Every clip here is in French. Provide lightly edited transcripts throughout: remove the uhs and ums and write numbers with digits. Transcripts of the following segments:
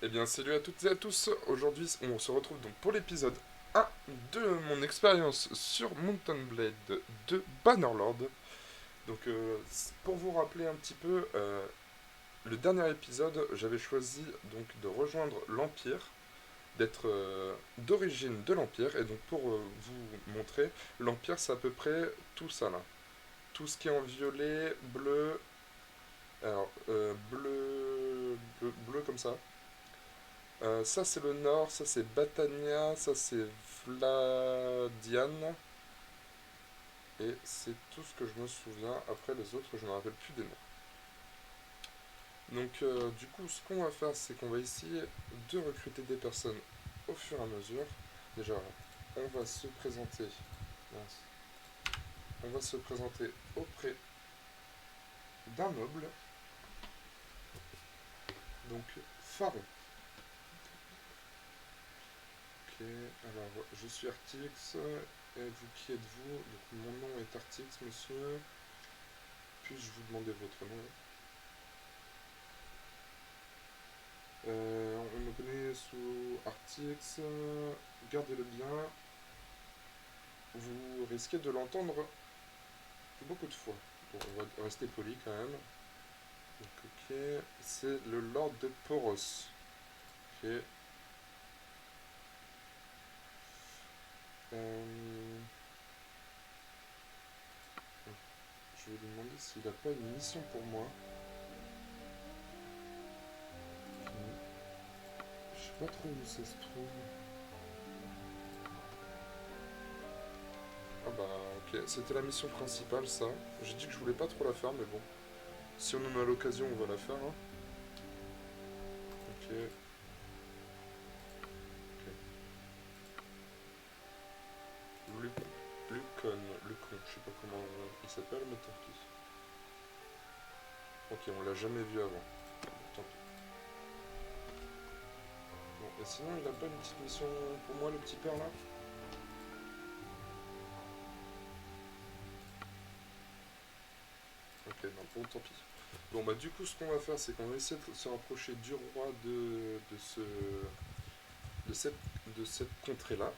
Eh bien, salut à toutes et à tous. Aujourd'hui, on se retrouve donc pour l'épisode 1 de mon expérience sur Mountain Blade de Bannerlord. Donc, pour vous rappeler un petit peu, le dernier épisode, j'avais choisi donc de rejoindre l'Empire, d'être d'origine de l'Empire. Et donc, pour vous montrer, l'Empire, c'est à peu près tout ça là. Tout ce qui est en violet, bleu, alors bleu comme ça. Ça c'est le nord, ça c'est Batania, ça c'est Vladian, et c'est tout ce que je me souviens. Après les autres, je ne me rappelle plus des noms. Donc du coup, ce qu'on va faire, c'est qu'on va essayer de recruter des personnes au fur et à mesure. Déjà, on va se présenter. Mince. On va se présenter auprès d'un noble. Donc, Pharaon. Ok, alors je suis Artix. Et vous, qui êtes-vous? Donc, mon nom est Artix, monsieur. Puis-je vous demander votre nom? On me connaît sous Artix. Gardez-le bien. Vous risquez de l'entendre beaucoup de fois. Bon, on va rester poli quand même. Donc, ok. C'est le Lord de Poros. Ok. Euh, je vais lui demander s'il n'a pas une mission pour moi. Ok. Je sais pas trop où ça se trouve. Ah bah ok, c'était la mission principale ça. J'ai dit que je voulais pas trop la faire mais bon. Si on en a l'occasion on va la faire hein. Ok, ok. Lucon, je sais pas comment il s'appelle mais tant pis. Ok, on l'a jamais vu avant. Tant pis. Bon, et sinon il a pas une petite mission pour moi le petit père là? Ok, non, bon tant pis. Bon bah du coup ce qu'on va faire c'est qu'on va essayer de se rapprocher du roi de cette, de cette contrée là,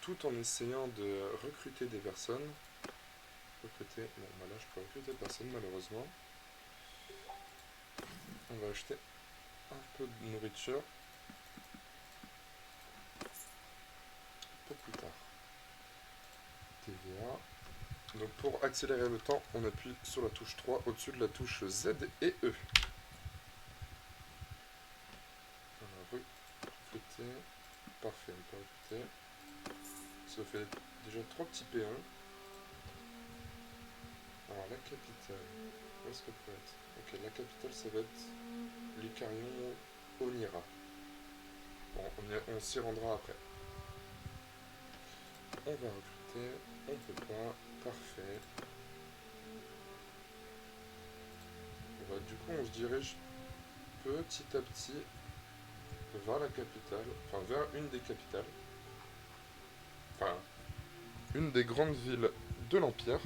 tout en essayant de recruter des personnes. Recruter, bon bah là je peux recruter personne malheureusement. On va acheter un peu de nourriture pour plus tard. TVA. Donc pour accélérer le temps, on appuie sur la touche 3 au-dessus de la touche Z et E. Voilà, recruter. Parfait, on peut recruter. Ça fait déjà 3 petits P1. Alors la capitale, où est-ce qu'elle peut être? Ok, la capitale ça va être Lucarion Onira. Bon, on s'y rendra après. On va recruter, on peut pas, parfait. Du coup on se dirige petit à petit vers la capitale, enfin vers une des capitales, enfin une des grandes villes de l'Empire.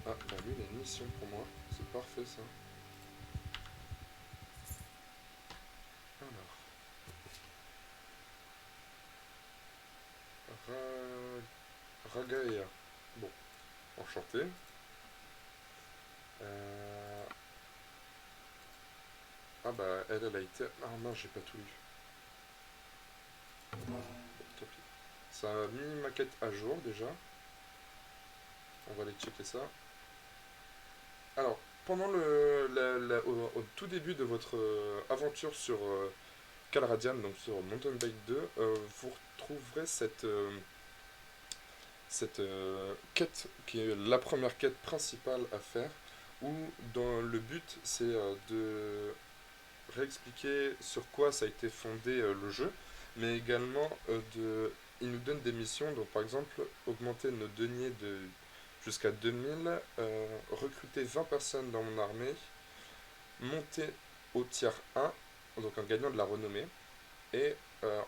Ah, bah lui il a une mission pour moi, c'est parfait ça. Alors, Ragaea. Bon, enchanté. Euh, Ah bah elle a été... Ah non, j'ai pas tout lu. Bon, tant pis. Ça a mis ma quête à jour déjà. On va aller checker ça. Alors, pendant au tout début de votre aventure sur Calradian, donc sur Mountain Blade 2, vous retrouverez cette quête qui est la première quête principale à faire, où dans le but c'est de réexpliquer sur quoi ça a été fondé le jeu, mais également il nous donne des missions, donc par exemple augmenter nos deniers jusqu'à 2000, recruter 20 personnes dans mon armée, monter au tiers 1, donc un gagnant de la renommée, et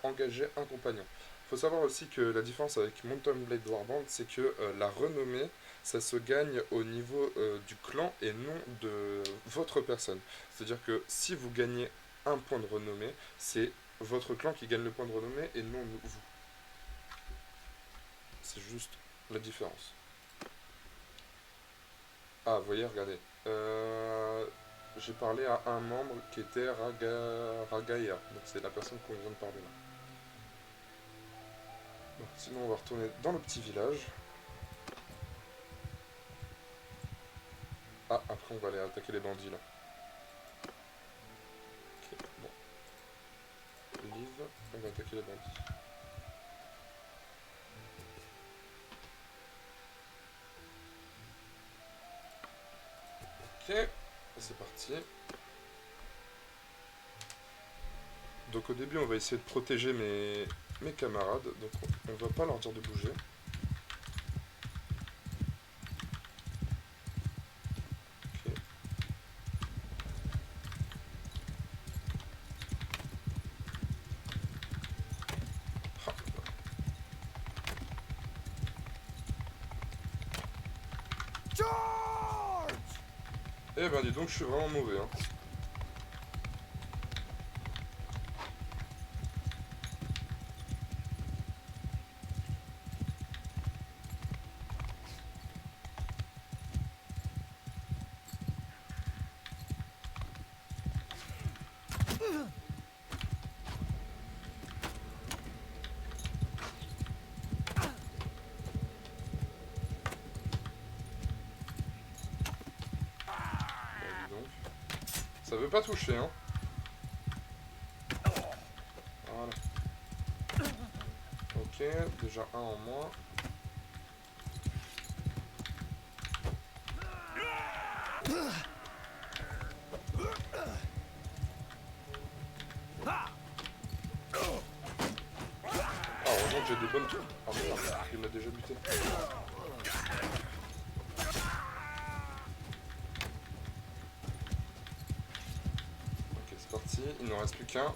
engager un compagnon. Il faut savoir aussi que la différence avec Mountain Blade Warband, c'est que la renommée, ça se gagne au niveau du clan et non de votre personne. C'est-à-dire que si vous gagnez un point de renommée, c'est votre clan qui gagne le point de renommée et non vous. C'est juste la différence. Ah, vous voyez, regardez. J'ai parlé à un membre qui était Ragaya. Donc c'est la personne qu'on vient de parler là. Bon, sinon, on va retourner dans le petit village. Ah, après, on va aller attaquer les bandits là. Ok, bon. Liv, on va attaquer les bandits. Ok, c'est parti. Donc au début, on va essayer de protéger mes camarades. Donc on va pas leur dire de bouger. Ok. Ah. Eh ben dis donc, je suis vraiment mauvais. Hein. Ben, dis donc. Ça veut pas toucher, hein. Voilà. Ok, déjà un en moins. Ah, heureusement que j'ai des bonnes troupes. Ah merde, il m'a déjà buté. Ok, c'est parti. Il n'en reste plus qu'un.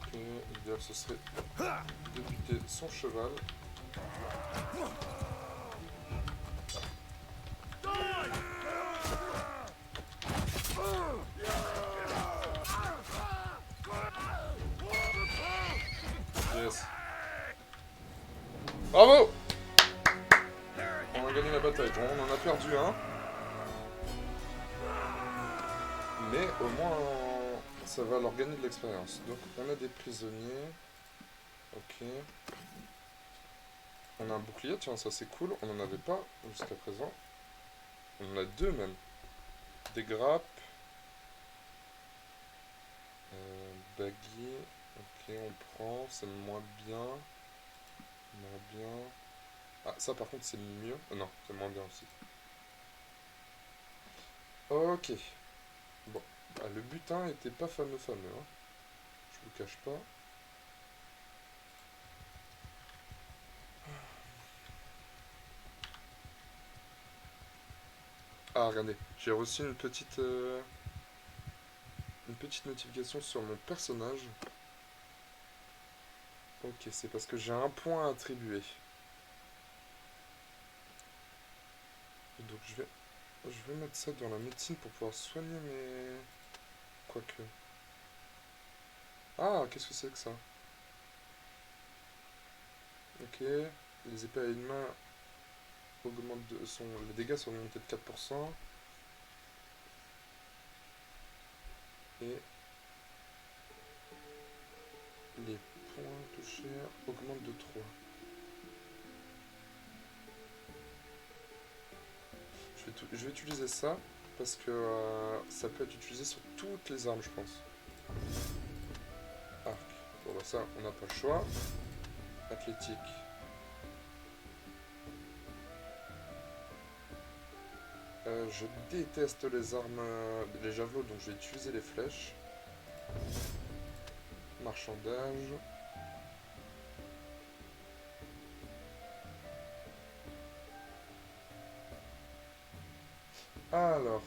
Ok, l'idéal ce serait de buter son cheval. Yes. Bravo! On a gagné la bataille. Bon, on en a perdu un. Mais au moins, ça va leur gagner de l'expérience. Donc, on a des prisonniers. Ok. On a un bouclier, tiens, ça c'est cool. On n'en avait pas jusqu'à présent. On en a deux même. Des grappes. Baggy. Ok, on prend. C'est moins bien. Moins bien. Ah, ça par contre c'est mieux. Non, c'est moins bien aussi. Ok. Bon. Ah, le butin était pas fameux. Hein. Je vous cache pas. Ah, regardez. J'ai reçu une petite notification sur mon personnage. Ok, c'est parce que j'ai un point à attribuer. Donc je vais mettre ça dans la médecine pour pouvoir soigner mes... Quoique. Ah, qu'est-ce que c'est que ça? Ok, les épées à une main augmentent les dégâts sont augmentés de 4%. Et les points touchés augmentent de 3. Je vais utiliser ça parce que ça peut être utilisé sur toutes les armes, je pense. Arc. Bon, bah ça, on n'a pas le choix. Athlétique. Je déteste les armes, les javelots, donc je vais utiliser les flèches. Marchandage. Alors,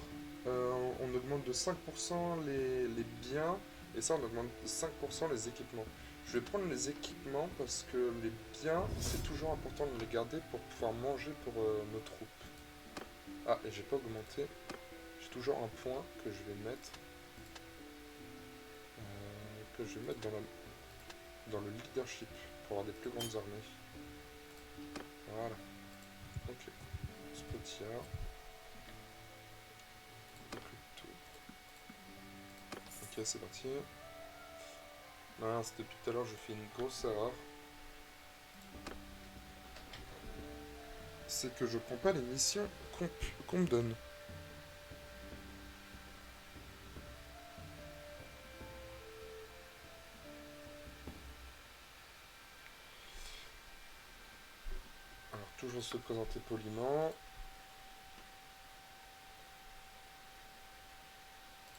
on augmente de 5% les biens, et ça, on augmente de 5% les équipements. Je vais prendre les équipements parce que les biens, c'est toujours important de les garder pour pouvoir manger pour nos troupes. Ah, et j'ai pas augmenté. J'ai toujours un point que je vais mettre, dans le leadership pour avoir des plus grandes armées. Voilà. Ok. Spotia. Ok, c'est parti. Mince, depuis tout à l'heure, je fais une grosse erreur. C'est que je prends pas les missions qu'on me donne. Alors, toujours se présenter poliment.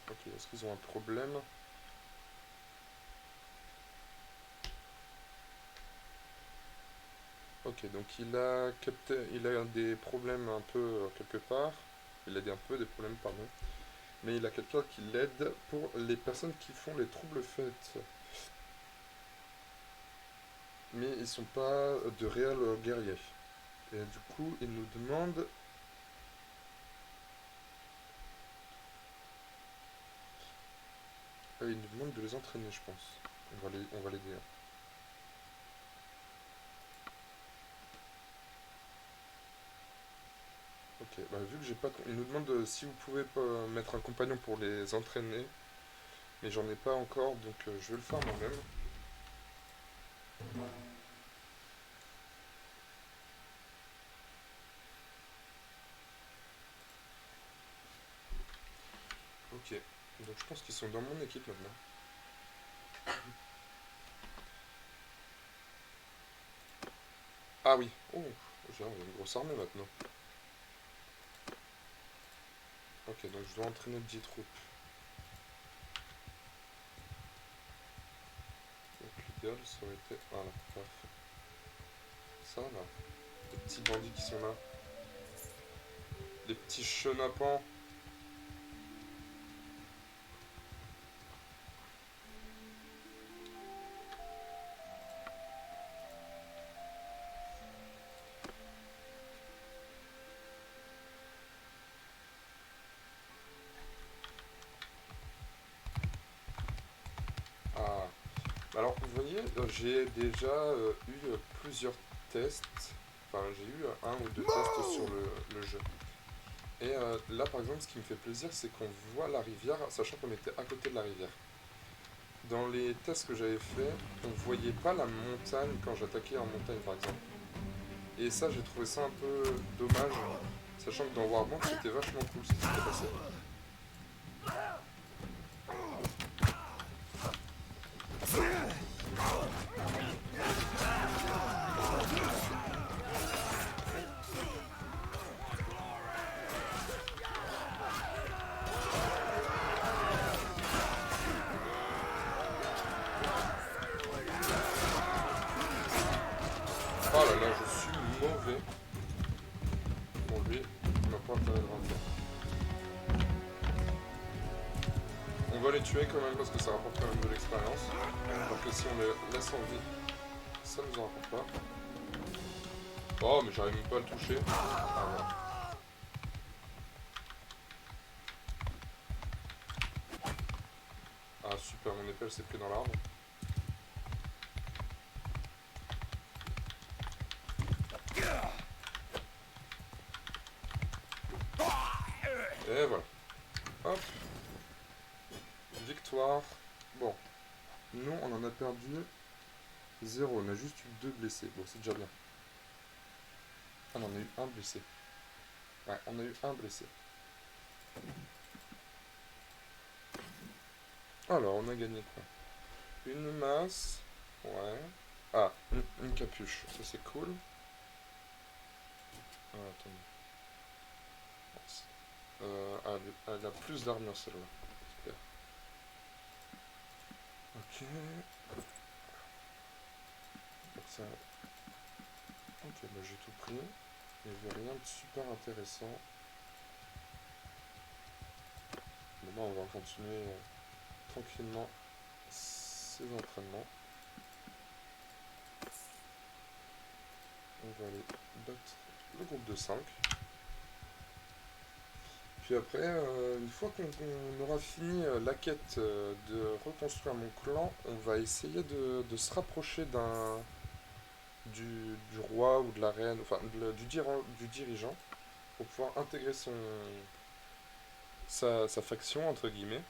Ok, est-ce qu'ils ont un problème? Ok, donc il a des problèmes un peu quelque part. Il a un peu des problèmes, pardon. Mais il a quelqu'un qui l'aide pour les personnes qui font les troubles faits. Mais ils sont pas de réels guerriers. Et du coup, il nous demande... il nous demande de les entraîner, je pense. On va l'aider. Ok, bah vu que j'ai pas... Il nous demande si vous pouvez pas mettre un compagnon pour les entraîner. Mais j'en ai pas encore, donc je vais le faire moi-même. Ok, donc je pense qu'ils sont dans mon équipe maintenant. Ah oui, oh, j'ai une grosse armée maintenant. Ok, donc je dois entraîner 10 troupes. Donc l'idéal, ça aurait été... Voilà, paf. Ça, là. Les petits bandits qui sont là. Les petits chenapans. Ah. Alors, vous voyez, j'ai déjà eu plusieurs tests. Enfin, j'ai eu un ou deux tests sur le jeu. Et là, par exemple, ce qui me fait plaisir, c'est qu'on voit la rivière, sachant qu'on était à côté de la rivière. Dans les tests que j'avais fait, on voyait pas la montagne quand j'attaquais en montagne, par exemple. Et ça, j'ai trouvé ça un peu dommage, sachant que dans Warbank, c'était vachement cool ce qui s'était passé. Oh là là, je suis mauvais. Bon, lui, il m'a pas intérêt de rentrer. On va les tuer quand même parce que ça rapporte quand même de l'expérience. Alors que si on les laisse en vie, ça nous en rapporte pas. Oh, mais j'arrive même pas à le toucher. Ah, voilà. Ah, super, mon épée elle s'est pris dans l'arbre. Et voilà. Hop. Victoire. Bon. Nous, on en a perdu 0. On a juste eu 2 blessés. Bon, c'est déjà bien. Ah, on en a eu un blessé. Ouais, on a eu un blessé. Alors, on a gagné quoi? Une masse. Ouais. Ah, une capuche. Ça, c'est cool. Ah, attendez. Elle a plus d'armure, celle-là. Super. Ok. Donc ça... Ok, bah j'ai tout pris. Il n'y avait rien de super intéressant. Bon, on va continuer tranquillement ces entraînements. On va aller battre le groupe de 5. Puis après, une fois qu'on aura fini la quête de reconstruire mon clan, on va essayer de se rapprocher du roi ou de la reine, enfin du dirigeant, pour pouvoir intégrer sa faction, entre guillemets.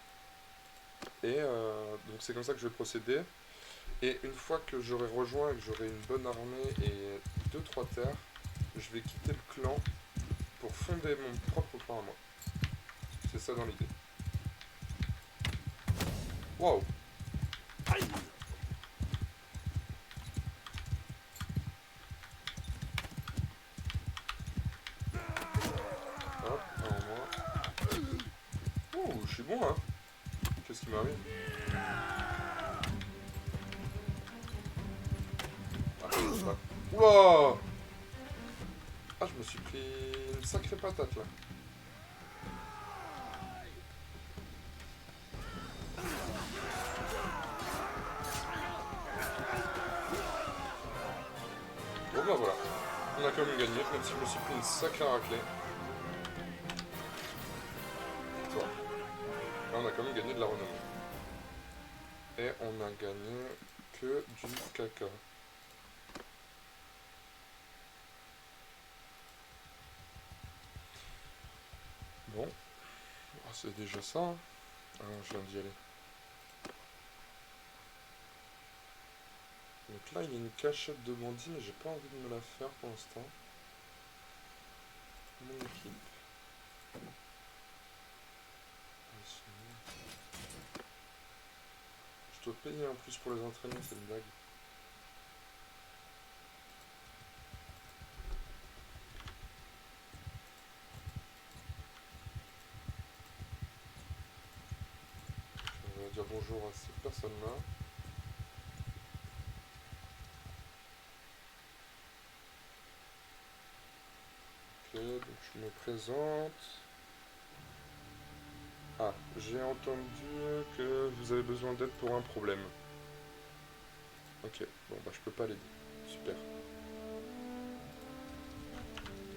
Et donc c'est comme ça que je vais procéder. Et une fois que j'aurai rejoint et que j'aurai une bonne armée et 2-3 terres, je vais quitter le clan pour fonder mon propre clan à moi. C'est ça dans l'idée. Waouh! Hop, un en moins. Ouh, je suis bon hein! Qu'est-ce qui m'arrive? Ah, je sais pas. Oula! Ah, je me suis pris une sacrée patate là. Bon bah voilà. On a quand même gagné, même si je me suis pris une sacrée raclée. Toi. Là, on a quand même gagné de la renommée. Et on a gagné que du caca. Bon. Ah, c'est déjà ça. Hein. Ah, je viens d'y aller. Donc là, il y a une cachette de bandits, mais j'ai pas envie de me la faire pour l'instant. Mon équipe. Je dois payer en plus pour les entraîner, c'est une blague. On va dire bonjour à ces personnes-là. Ok, donc je me présente. Ah, j'ai entendu que vous avez besoin d'aide pour un problème. Ok, bon bah je peux pas l'aider. Super.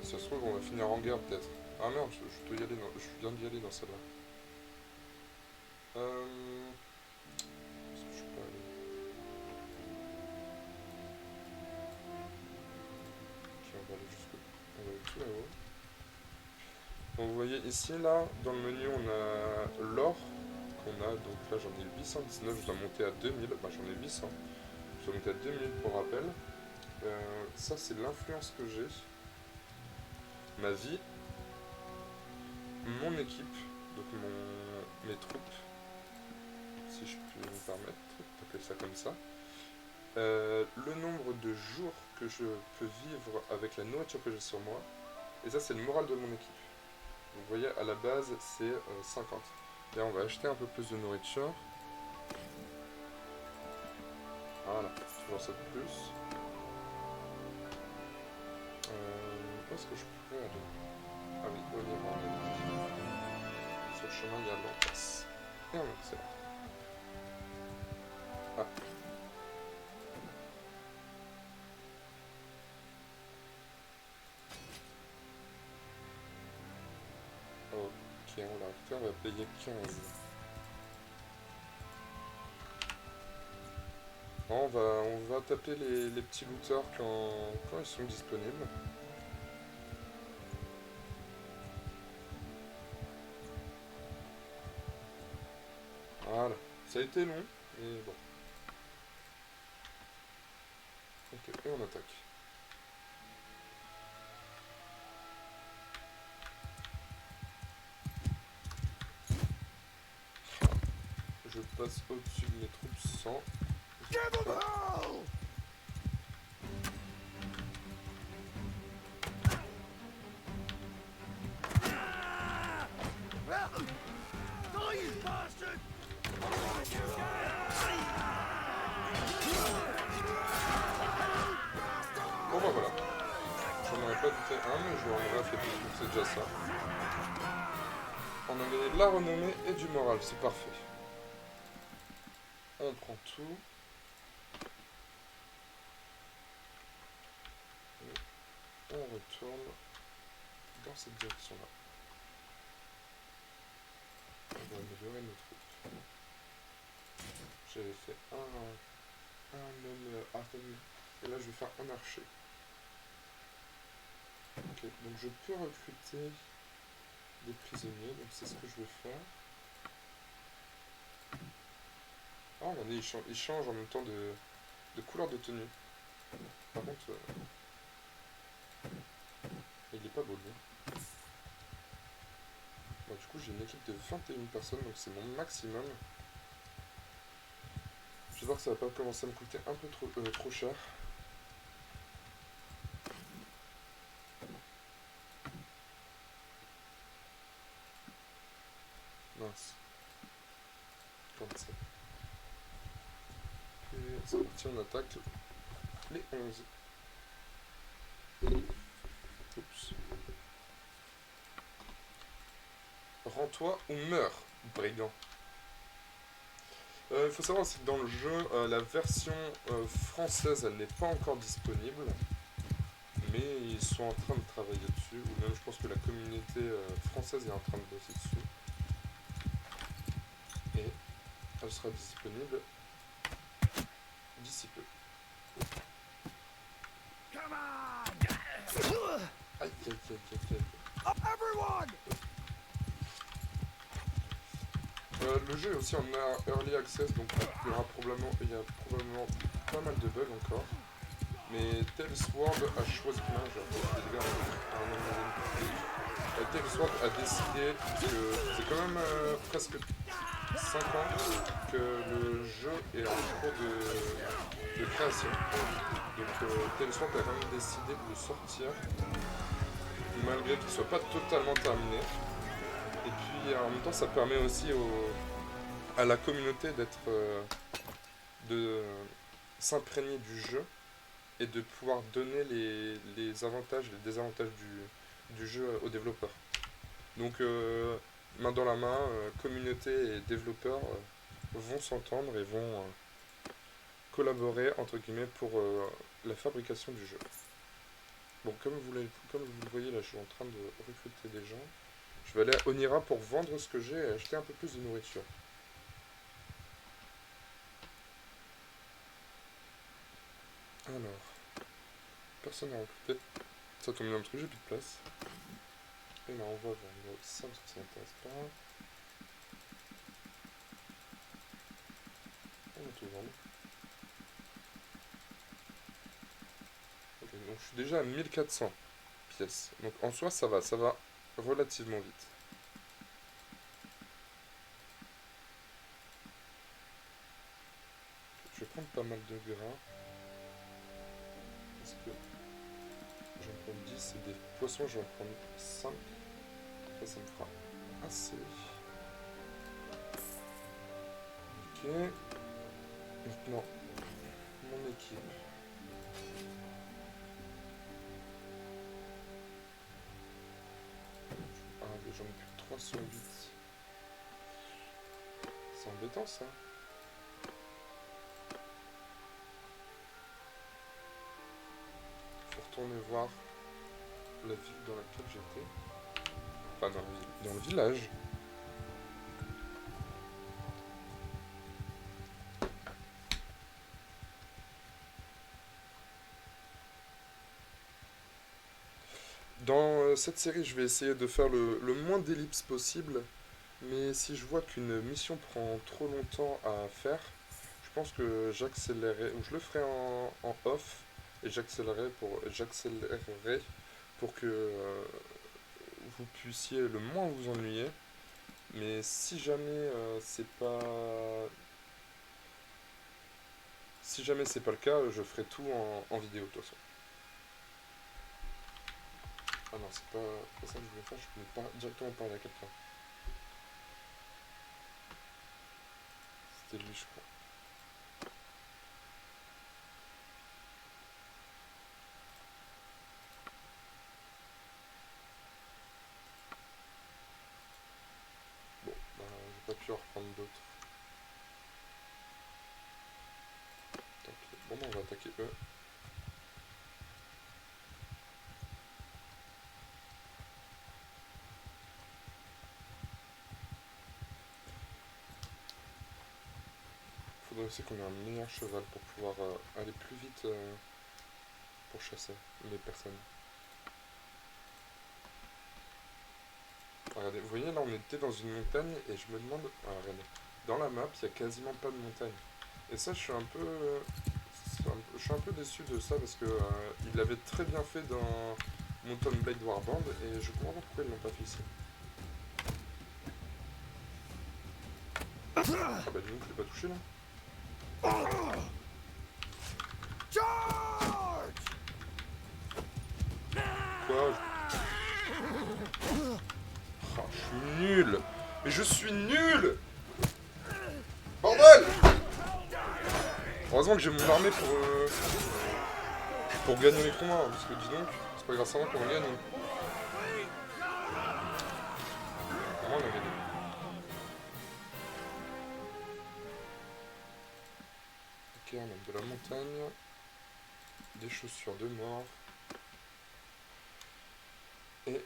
Ça se trouve on va finir en guerre peut-être. Ah merde, je dois y aller je viens d'y aller dans celle-là. Est-ce que je peux aller? Ok, on va aller on va aller tout là-haut. Donc vous voyez ici là, dans le menu on a l'or qu'on a, donc là j'en ai 819, je dois monter à 2000, bah j'en ai 800. Je dois monter à 2000 pour rappel. Ça c'est l'influence que j'ai. Ma vie, mon équipe, donc mes troupes, si je puis me permettre d'appeler ça comme ça. Le nombre de jours que je peux vivre avec la nourriture que j'ai sur moi. Et ça c'est le moral de mon équipe. Donc vous voyez à la base c'est 50. Là on va acheter un peu plus de nourriture. Voilà, toujours ça de plus. Où est-ce que je pourrais aller? Ah oui, au Liban, on a dit. Sur le chemin, il y a l'Antas. Et on accélère. Ah. Ok, on l'a refait, on va payer 15. On va taper les petits looters quand ils sont disponibles. Voilà, ça a été long, mais bon. Ok, et on attaque. Je passe au-dessus de mes troupes sans... Bon bah voilà. J'en aurais pas douté un, mais je l'aurais affaibli, donc c'est déjà ça. On a gagné de la renommée et du moral, c'est parfait. On prend tout. Et on retourne dans cette direction-là. On va améliorer nos troupes. J'avais fait un homme armé. Et là, je vais faire un archer. Ok, donc je peux recruter des prisonniers, donc c'est ce que je vais faire. Ah, regardez, il change en même temps de couleur de tenue. Par contre, il est pas beau lui. Bon, du coup, j'ai une équipe de 21 personnes, donc c'est mon maximum. J'espère que ça va pas commencer à me coûter un peu trop cher. Mince. 47. Et c'est parti, on attaque les 11. Oups. Rends-toi ou meurs, brigand. Il faut savoir que dans le jeu, la version française, elle n'est pas encore disponible. Mais ils sont en train de travailler dessus, ou même je pense que la communauté française est en train de bosser dessus. Et elle sera disponible d'ici peu. Aïe aïe aïe aïe aïe. Le jeu est aussi en early access, donc il y a probablement pas mal de bugs encore. Mais Tales.World a choisi. Non, j'ai des gars Tales.World a décidé, parce que c'est quand même presque 5 ans que le jeu est en cours de création. Donc Tales.World a quand même décidé de le sortir, malgré qu'il ne soit pas totalement terminé. Et puis en même temps, ça permet aussi à la communauté de s'imprégner du jeu et de pouvoir donner les avantages et les désavantages du jeu aux développeurs. Donc main dans la main, communauté et développeurs vont s'entendre et vont collaborer entre guillemets pour la fabrication du jeu. Bon, comme vous le voyez là, je suis en train de recruter des gens. Je vais aller à Onira pour vendre ce que j'ai et acheter un peu plus de nourriture. Alors, personne n'a recruté. Ça tombe bien parce que j'ai plus de place. Et là, on va vendre ça parce que ça m'intéresse pas. On va tout vendre. Ok, donc je suis déjà à 1400 pièces. Donc en soi, ça va relativement vite. Je vais prendre pas mal de gras. Parce que j'en prends 10 et des poissons, j'en prends 5. Ça me fera assez. Ok. Maintenant, mon équipe. Ah, j'en ai plus de 308. C'est embêtant ça. Faut retourner voir la ville dans laquelle j'étais. Enfin, dans la ville, dans le village. Dans cette série, je vais essayer de faire le moins d'ellipses possible. Mais si je vois qu'une mission prend trop longtemps à faire, je pense que j'accélérerai, ou je le ferai en off, et j'accélérerai pour que vous puissiez le moins vous ennuyer. Mais si jamais si jamais c'est pas le cas, je ferai tout en vidéo de toute façon. Ah non, c'est pas ça que je voulais faire, je voulais pas directement parler à quelqu'un. C'était lui, je crois. pu en reprendre d'autres. Bon, bah, on va attaquer eux. Faudrait aussi qu'on ait un meilleur cheval pour pouvoir aller plus vite pour chasser les personnes. Regardez, vous voyez là on était dans une montagne et je me demande... Ah, regardez, dans la map il n'y a quasiment pas de montagne. Et ça je suis un peu... je suis un peu déçu de ça parce que il l'avait très bien fait dans Mountain Blade Warband et je comprends pas pourquoi ils l'ont pas fait ici. Ah bah dis donc, je l'ai pas touché là. Quoi Oh, je suis nul. Mais je suis nul. Bordel. Heureusement que j'ai mon armée pour gagner les combats, hein, parce que dis donc, c'est pas grâce à moi qu'on gagne. Comment on a gagné? Ok, on a de la montagne, des chaussures de mort, et...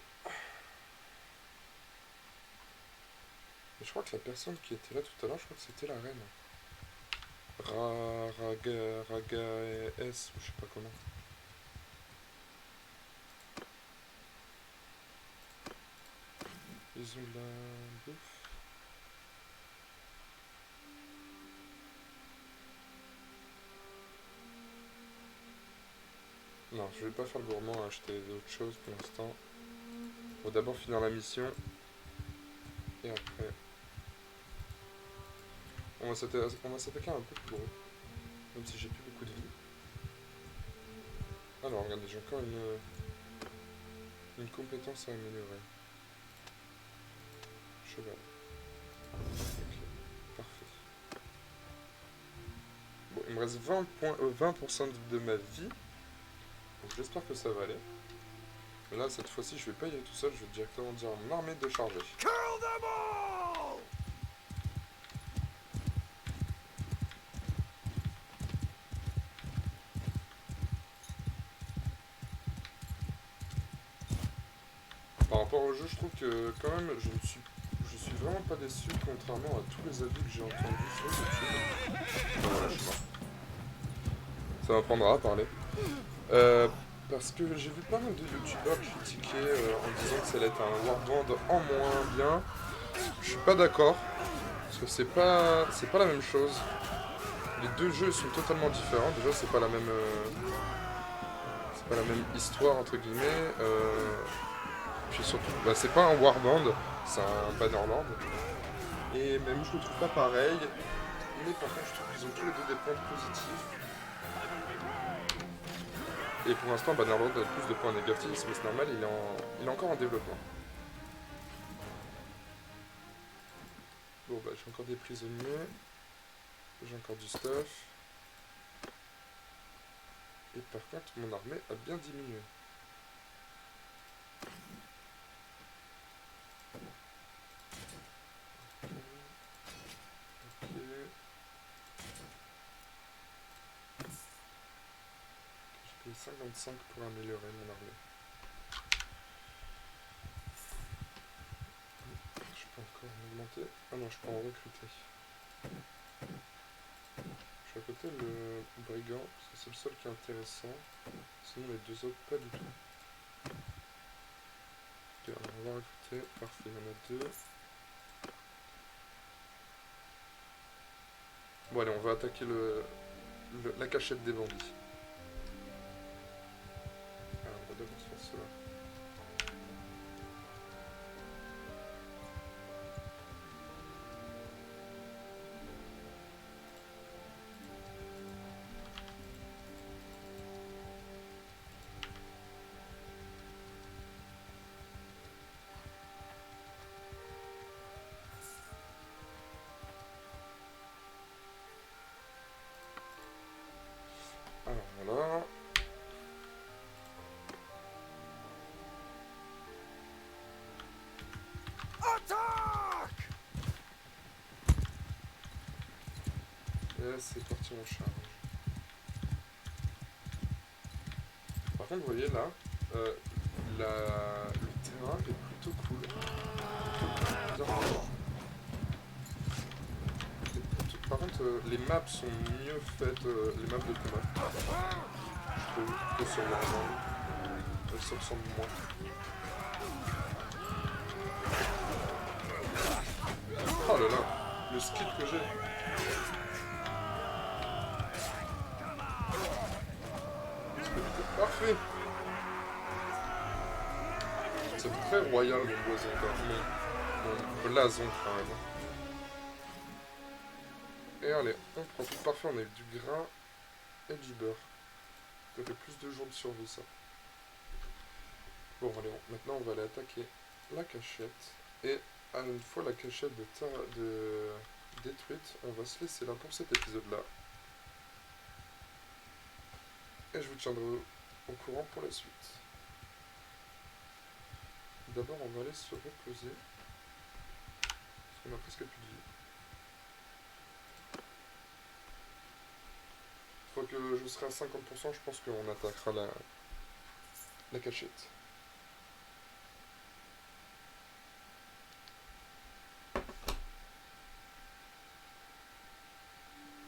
je crois que la personne qui était là tout à l'heure, je crois que c'était la reine. Raga S, ou je sais pas comment. Ils ont de la bouffe. Non, je vais pas faire le gourmand à acheter d'autres choses pour l'instant. On va d'abord finir la mission. Et après... on va s'attaquer un peu plus gros. Même si j'ai plus beaucoup de vie. Alors, regardez, j'ai encore une compétence à améliorer. Cheval. Ok, parfait. Bon, il me reste 20% de ma vie. Donc j'espère que ça va aller. Mais là, cette fois-ci, je vais pas y aller tout seul, je vais directement dire à mon armée de charger. Par rapport au jeu, je trouve que quand même, je suis vraiment pas déçu, contrairement à tous les avis que j'ai entendus sur YouTube. Voilà, je suis mort. Ça m'apprendra à parler. Parce que j'ai vu pas mal de youtubeurs critiquer en disant que ça allait être un Warband en moins bien. Je suis pas d'accord. Parce que c'est pas la même chose. Les deux jeux sont totalement différents. Déjà, c'est pas la même histoire entre guillemets. Puis surtout, bah, c'est pas un Warband, c'est un Bannerlord. Et même je le trouve pas pareil. Mais par contre, je trouve qu'ils ont tous les deux des points positifs. Et pour l'instant, Bannerlord a plus de points négatifs, mais c'est normal, il est encore en développement. Bon bah j'ai encore des prisonniers. J'ai encore du stuff. Et par contre, mon armée a bien diminué. Ok. J'ai payé 55 pour améliorer mon armée. Je peux encore augmenter. Ah non, je peux en recruter. Je vais à côté le brigand, parce que c'est le seul qui est intéressant. Sinon les deux autres, pas du tout. Ok, alors on va recruter. Parfait, il y en a deux. Bon allez, on va attaquer la cachette des bandits. Alors, on va d'abord faire cela. Alors voilà. Et c'est parti, on charge. Par contre, vous voyez là, le terrain est plutôt cool. Bien fait. Par contre, les maps sont mieux faites, les maps de combat, je trouve, que sur Warzone. Elles se ressemblent moins. Oh là là, le skill que j'ai. Parfait. C'est très royal mon blason, mon blason quand même. Et allez, on profite. Parfait, on a eu du grain et du beurre. Ça fait plus de jours de survie ça. Bon allez, maintenant on va aller attaquer la cachette. Et une fois la cachette de détruite, on va se laisser là pour cet épisode là. Et je vous tiendrai au courant pour la suite. D'abord on va aller se reposer. Parce qu'on a presque plus de vie. Une fois que je serai à 50%, je pense qu'on attaquera la cachette.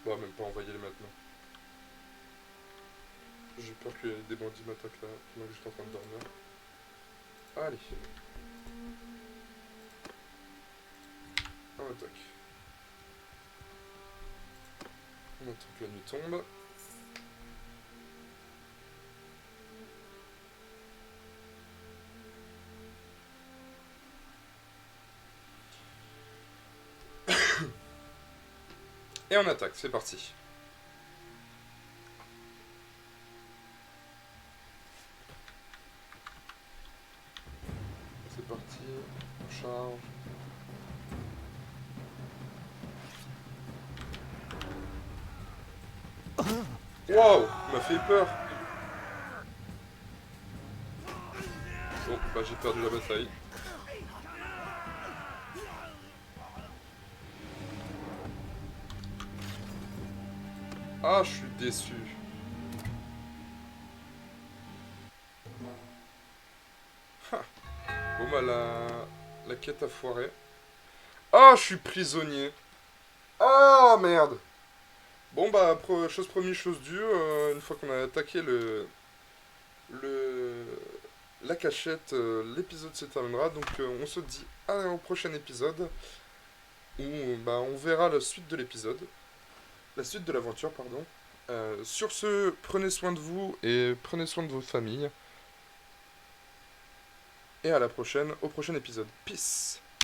Bon, même pas envoyer les maintenant. J'ai peur que des bandits m'attaquent là, pendant que j'étais en train de dormir. Allez. On attaque. On attend que la nuit tombe. Et on attaque, c'est parti. C'est parti, on charge. Wow, il m'a fait peur. Bon, bah j'ai perdu la bataille. Ah, je suis déçu. Bon bah la quête a foiré. Ah, je suis prisonnier. Ah, merde. Bon bah, chose première, chose due, une fois qu'on a attaqué le la cachette, l'épisode se terminera. Donc on se dit au prochain épisode où bah, on verra la suite de l'épisode. La suite de l'aventure, pardon. Sur ce, prenez soin de vous et prenez soin de vos familles. Et à la prochaine, au prochain épisode. Peace!